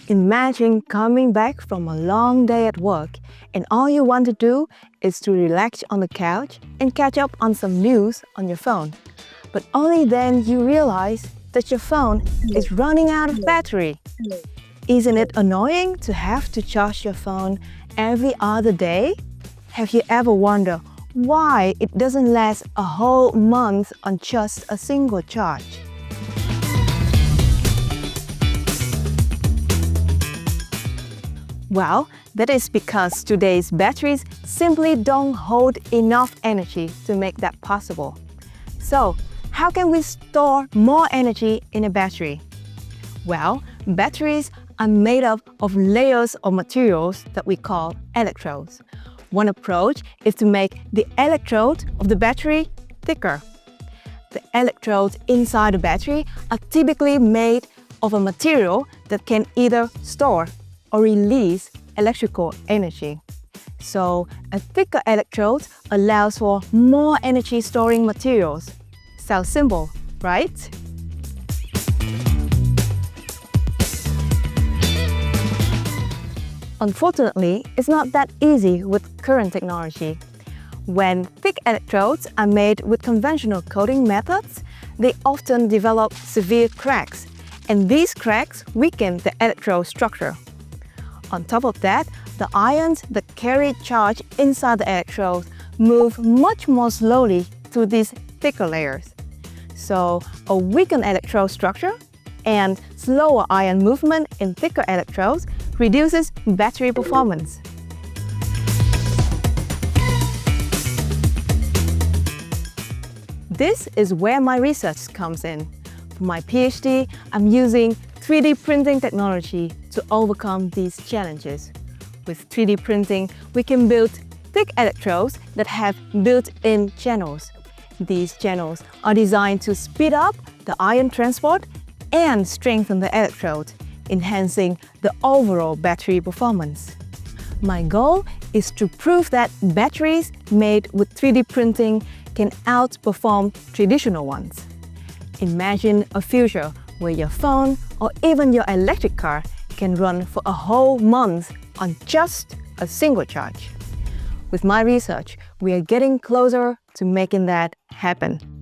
Imagine coming back from a long day at work and all you want to do is to relax on the couch and catch up on some news on your phone. But only then you realize that your phone is running out of battery. Isn't it annoying to have to charge your phone every other day? Have you ever wondered why it doesn't last a whole month on just a single charge? Well, that is because today's batteries simply don't hold enough energy to make that possible. So, how can we store more energy in a battery? Well, batteries are made up of layers of materials that we call electrodes. One approach is to make the electrode of the battery thicker. The electrodes inside the battery are typically made of a material that can either store or release electrical energy. So, a thicker electrode allows for more energy storing materials. Sounds simple, right? Unfortunately, it's not that easy with current technology. When thick electrodes are made with conventional coating methods, they often develop severe cracks, and these cracks weaken the electrode structure. On top of that, the ions that carry charge inside the electrodes move much more slowly through these thicker layers. So, a weakened electrode structure and slower ion movement in thicker electrodes reduces battery performance. This is where my research comes in. For my PhD, I'm using 3D printing technology to overcome these challenges. With 3D printing, we can build thick electrodes that have built-in channels. These channels are designed to speed up the ion transport and strengthen the electrode, enhancing the overall battery performance. My goal is to prove that batteries made with 3D printing can outperform traditional ones. Imagine a future where your phone or even your electric car can run for a whole month on just a single charge. With my research, we are getting closer to making that happen.